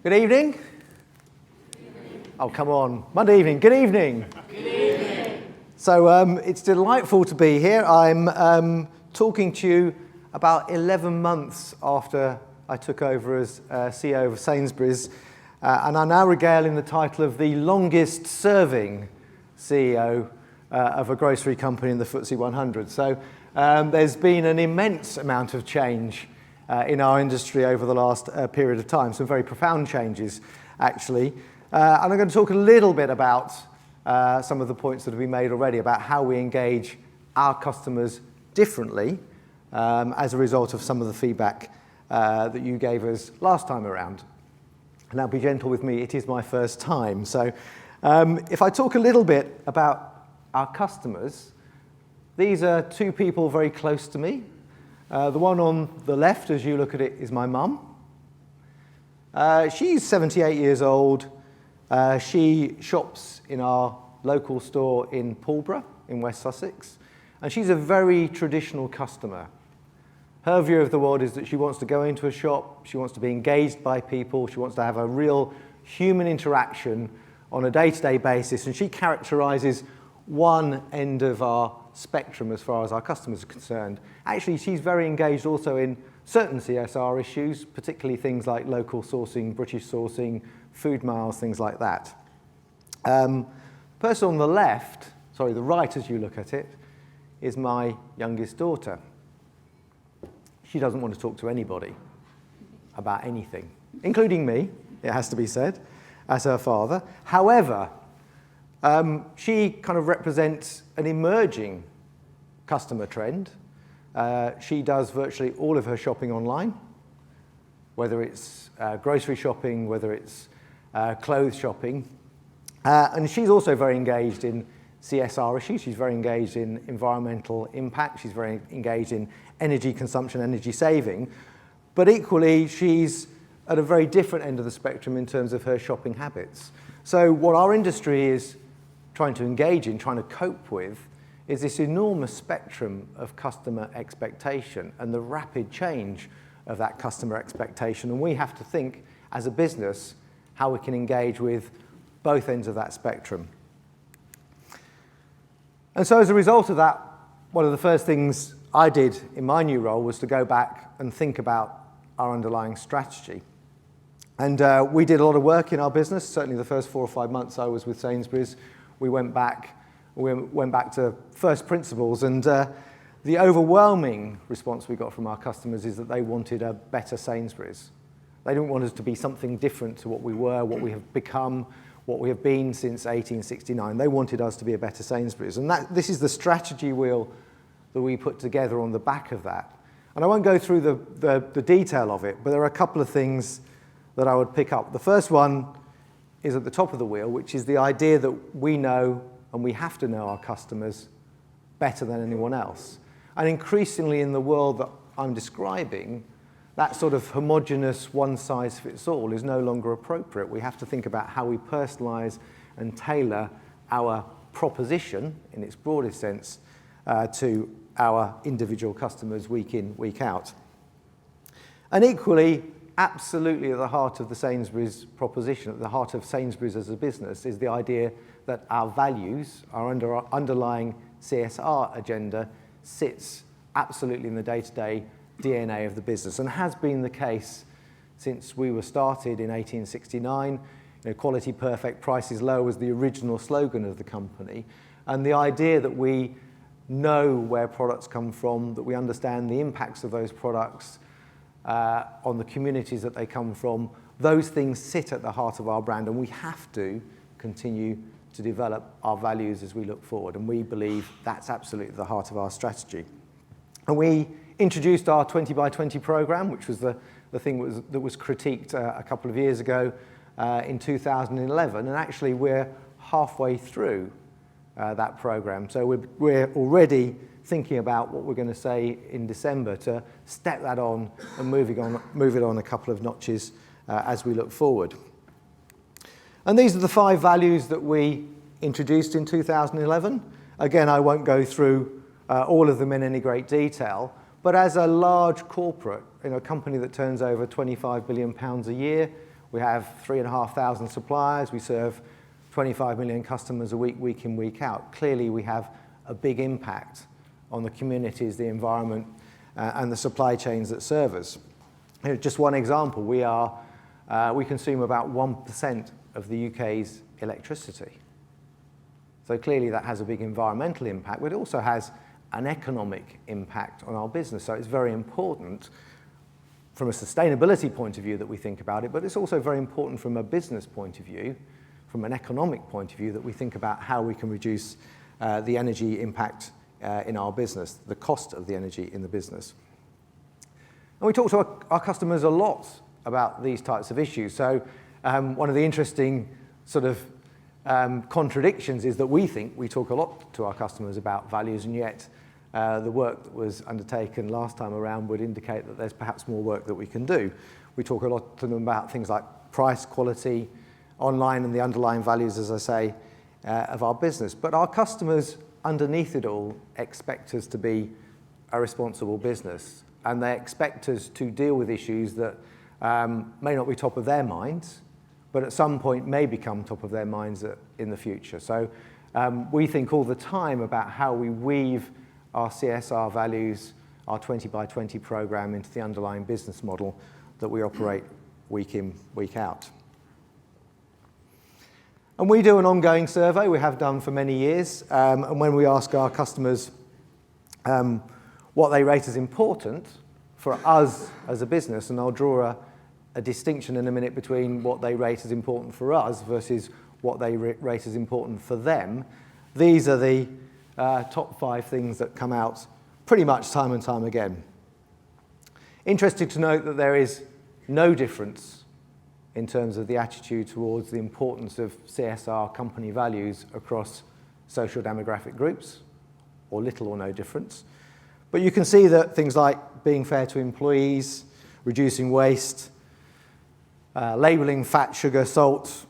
Good evening. Oh, come on. Monday evening. Good evening. Good evening. So it's delightful to be here. I'm talking to you about 11 months after I took over as CEO of Sainsbury's, and I'm now regaling the title of the longest serving CEO of a grocery company in the FTSE 100. So there's been an immense amount of change in our industry over the last period of time, some very profound changes, actually. And I'm going to talk a little bit about some of the points that have been made already about how we engage our customers differently as a result of some of the feedback that you gave us last time around. Now, be gentle with me, it is my first time. So if I talk a little bit about our customers, these are two people very close to me. The one on the left, as you look at it, is my mum. She's 78 years old. She shops in our local store in Pulborough in West Sussex, and she's a very traditional customer. Her view of the world is that she wants to go into a shop, she wants to be engaged by people, she wants to have a real human interaction on a day-to-day basis, and she characterises one end of our spectrum as far as our customers are concerned. Actually, she's very engaged also in certain CSR issues, particularly things like local sourcing, British sourcing, food miles, things like that. Person on the left, sorry, the right as you look at it, is my youngest daughter. She doesn't want to talk to anybody about anything, including me, it has to be said, as her father. However, she kind of represents an emerging customer trend. She does virtually all of her shopping online, whether it's grocery shopping, whether it's clothes shopping. And she's also very engaged in CSR issues. She's very engaged in environmental impact. She's very engaged in energy consumption, energy saving. But equally, she's at a very different end of the spectrum in terms of her shopping habits. So what our industry is trying to engage in, trying to cope with, is this enormous spectrum of customer expectation and the rapid change of that customer expectation. And we have to think, as a business, how we can engage with both ends of that spectrum. And so as a result of that, one of the first things I did in my new role was to go back and think about our underlying strategy. And we did a lot of work in our business. Certainly the first 4 or 5 months I was with Sainsbury's, we went back to first principles, and the overwhelming response we got from our customers is that they wanted a better Sainsbury's. They didn't want us to be something different to what we were, what we have become, what we have been since 1869. They wanted us to be a better Sainsbury's. And this is the strategy wheel that we put together on the back of that. And I won't go through the detail of it, but there are a couple of things that I would pick up. The first one is at the top of the wheel, which is the idea that we know and we have to know our customers better than anyone else. And increasingly in the world that I'm describing, that sort of homogeneous one-size-fits-all is no longer appropriate. We have to think about how we personalise and tailor our proposition, in its broadest sense, to our individual customers week in, week out. And equally, absolutely at the heart of the Sainsbury's proposition, at the heart of Sainsbury's as a business, is the idea that our values, our underlying CSR agenda, sits absolutely in the day-to-day DNA of the business, and has been the case since we were started in 1869. Quality perfect, prices low was the original slogan of the company. And the idea that we know where products come from, that we understand the impacts of those products on the communities that they come from, those things sit at the heart of our brand, and we have to continue to develop our values as we look forward. And we believe that's absolutely the heart of our strategy. And we introduced our 20 by 20 programme, which was the thing that was critiqued a couple of years ago in 2011. And actually, we're halfway through that programme. So we're already thinking about what we're going to say in December to step that on and move it on a couple of notches as we look forward. And these are the 5 values that we introduced in 2011. Again, I won't go through all of them in any great detail, but as a large corporate, a company that turns over £25 billion a year, We have 3,500 suppliers. We serve 25 million customers a week in, week out. Clearly, we have a big impact on the communities, the environment, and the supply chains that serve us. Just one example, we consume about 1% of the UK's electricity. So clearly that has a big environmental impact, but it also has an economic impact on our business. So it's very important from a sustainability point of view that we think about it, but it's also very important from a business point of view, from an economic point of view, that we think about how we can reduce the energy impact in our business, the cost of the energy in the business. And we talk to our customers a lot about these types of issues. So one of the interesting sort of contradictions is that we talk a lot to our customers about values, and yet the work that was undertaken last time around would indicate that there's perhaps more work that we can do. We talk a lot to them about things like price, quality, online, and the underlying values, as I say, of our business. But our customers, underneath it all, expect us to be a responsible business, and they expect us to deal with issues that may not be top of their minds, but at some point may become top of their minds in the future. So we think all the time about how we weave our CSR values, our 20 by 20 program, into the underlying business model that we operate week in, week out. And we do an ongoing survey, we have done for many years, and when we ask our customers what they rate as important for us as a business, and I'll draw a distinction in a minute between what they rate as important for us versus what they rate as important for them. These are the top 5 things that come out pretty much time and time again. Interesting to note that there is no difference in terms of the attitude towards the importance of CSR company values across social demographic groups, or little or no difference. But you can see that things like being fair to employees, reducing waste, labelling fat, sugar, salt,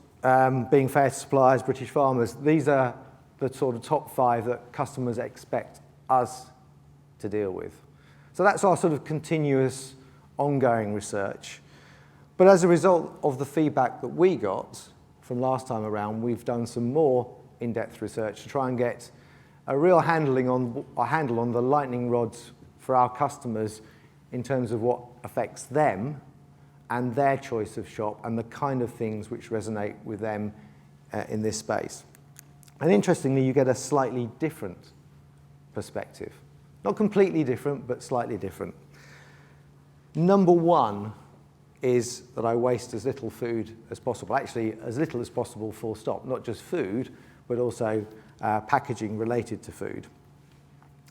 being fair to suppliers, British farmers, these are the sort of top 5 that customers expect us to deal with. So that's our sort of continuous, ongoing research. But as a result of the feedback that we got from last time around, we've done some more in-depth research to try and get a real handle on the lightning rods for our customers in terms of what affects them and their choice of shop and the kind of things which resonate with them in this space. And interestingly, you get a slightly different perspective. Not completely different, but slightly different. Number 1 is that I waste as little food as possible. Actually, as little as possible, full stop. Not just food, but also packaging related to food.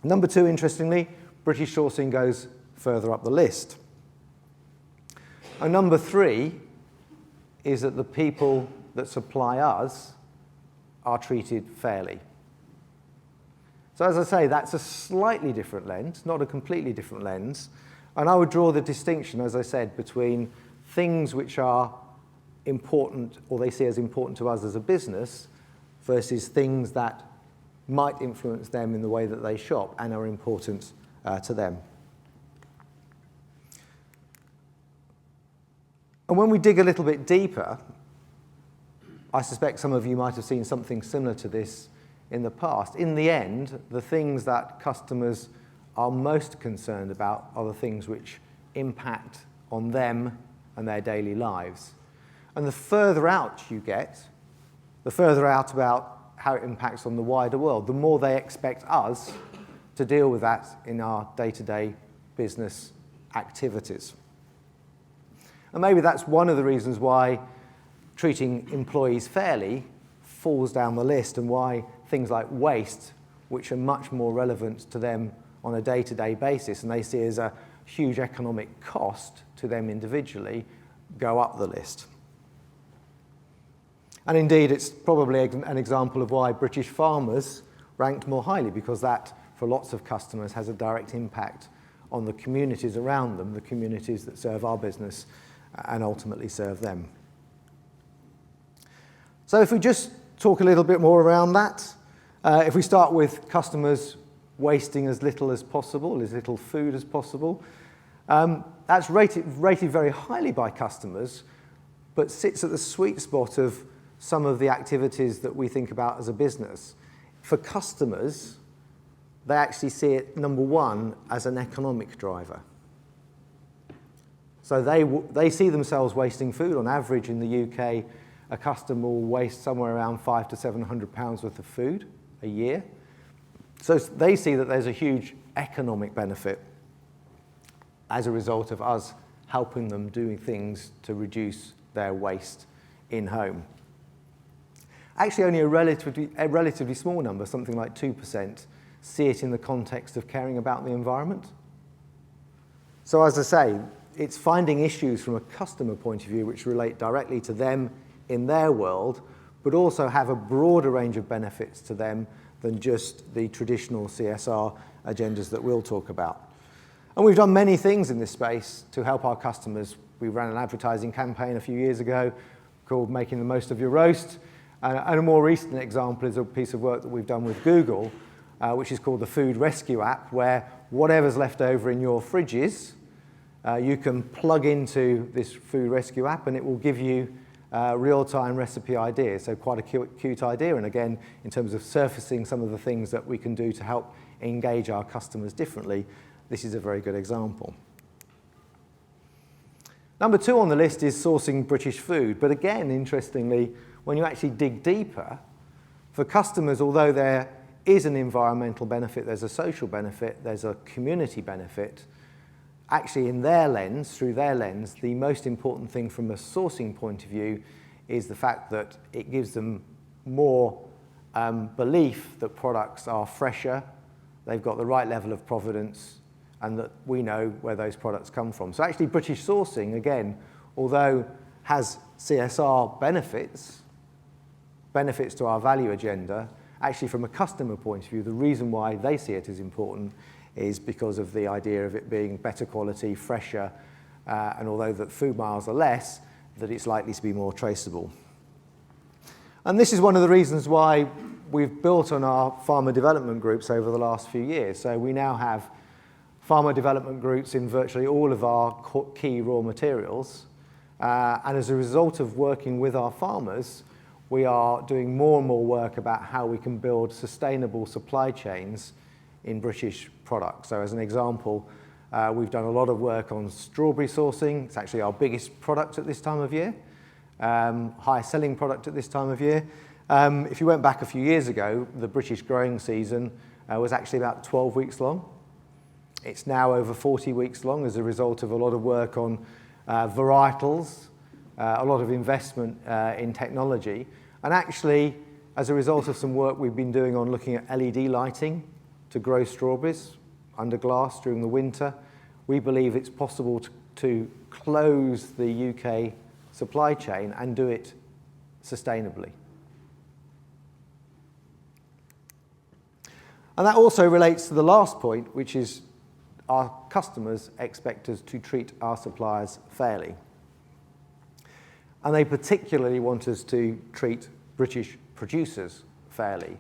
Number 2, interestingly, British sourcing goes further up the list. And number 3 is that the people that supply us are treated fairly. So as I say, that's a slightly different lens, not a completely different lens. And I would draw the distinction, as I said, between things which are important, or they see as important to us as a business, versus things that might influence them in the way that they shop and are important to them. And when we dig a little bit deeper, I suspect some of you might have seen something similar to this in the past. In the end, the things that customers are most concerned about are the things which impact on them and their daily lives. And the further out you get, the further out about how it impacts on the wider world, the more they expect us to deal with that in our day-to-day business activities. And maybe that's one of the reasons why treating employees fairly falls down the list, and why things like waste, which are much more relevant to them on a day-to-day basis, and they see as a huge economic cost to them individually, go up the list. And indeed, it's probably an example of why British farmers ranked more highly, because that, for lots of customers, has a direct impact on the communities around them, the communities that serve our business and ultimately serve them. So if we just talk a little bit more around that, if we start with customers wasting as little as possible, as little food as possible, that's rated very highly by customers, but sits at the sweet spot of some of the activities that we think about as a business. For customers, they actually see it, number one, as an economic driver. So they see themselves wasting food. On average in the UK, a customer will waste somewhere around £500 to £700 worth of food a year. So they see that there's a huge economic benefit as a result of us helping them doing things to reduce their waste in home. Actually, only a relatively small number, something like 2%, see it in the context of caring about the environment. So as I say, it's finding issues from a customer point of view which relate directly to them in their world, but also have a broader range of benefits to them than just the traditional CSR agendas that we'll talk about. And we've done many things in this space to help our customers. We ran an advertising campaign a few years ago called Making the Most of Your Roast. And a more recent example is a piece of work that we've done with Google, which is called the Food Rescue app, where whatever's left over in your fridges, you can plug into this Food Rescue app and it will give you real-time recipe ideas. So quite a cute idea. And again, in terms of surfacing some of the things that we can do to help engage our customers differently, this is a very good example. Number 2 on the list is sourcing British food. But again, interestingly, when you actually dig deeper, for customers, although there is an environmental benefit, there's a social benefit, there's a community benefit, actually in their lens, through their lens, the most important thing from a sourcing point of view is the fact that it gives them more belief that products are fresher, they've got the right level of provenance, and that we know where those products come from. So actually British sourcing, again, although has CSR benefits to our value agenda, actually from a customer point of view, the reason why they see it as important is because of the idea of it being better quality, fresher, and although that food miles are less, that it's likely to be more traceable. And this is one of the reasons why we've built on our farmer development groups over the last few years. So we now have farmer development groups in virtually all of our key raw materials. And as a result of working with our farmers, we are doing more and more work about how we can build sustainable supply chains in British products. So as an example, we've done a lot of work on strawberry sourcing. It's actually our biggest product at this time of year, highest selling product at this time of year. If you went back a few years ago, the British growing season was actually about 12 weeks long. It's now over 40 weeks long as a result of a lot of work on varietals, a lot of investment in technology, and actually as a result of some work we've been doing on looking at LED lighting to grow strawberries under glass during the winter, we believe it's possible to close the UK supply chain and do it sustainably. And that also relates to the last point, which is our customers expect us to treat our suppliers fairly. And they particularly want us to treat British producers fairly.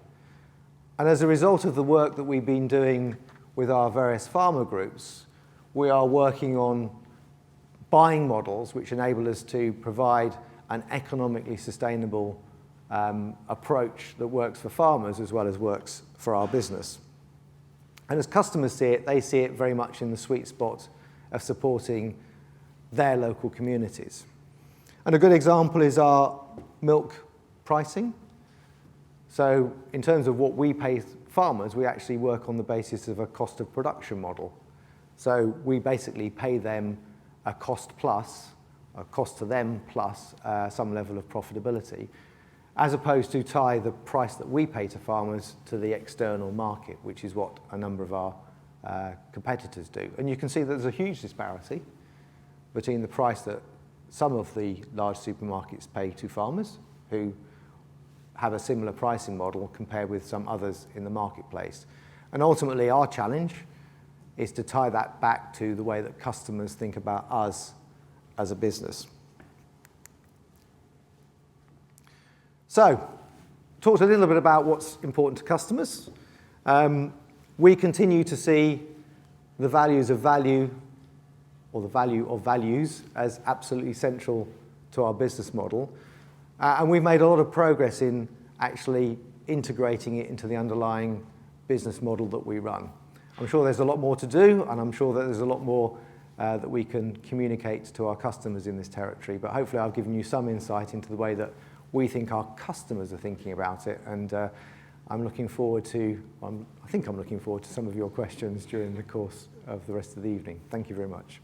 And as a result of the work that we've been doing with our various farmer groups, we are working on buying models which enable us to provide an economically sustainable approach that works for farmers as well as works for our business. And as customers see it, they see it very much in the sweet spot of supporting their local communities. And a good example is our milk pricing. So in terms of what we pay farmers, we actually work on the basis of a cost of production model. So we basically pay them a cost to them plus some level of profitability, as opposed to tie the price that we pay to farmers to the external market, which is what a number of our competitors do. And you can see that there's a huge disparity between the price that some of the large supermarkets pay to farmers who have a similar pricing model compared with some others in the marketplace. And ultimately our challenge is to tie that back to the way that customers think about us as a business. So, talked a little bit about what's important to customers. We continue to see the values of value, or the value of values, as absolutely central to our business model. And we've made a lot of progress in actually integrating it into the underlying business model that we run. I'm sure there's a lot more to do, and I'm sure that there's a lot more that we can communicate to our customers in this territory. But hopefully I've given you some insight into the way that we think our customers are thinking about it. And I'm looking forward to, I think I'm looking forward to some of your questions during the course of the rest of the evening. Thank you very much.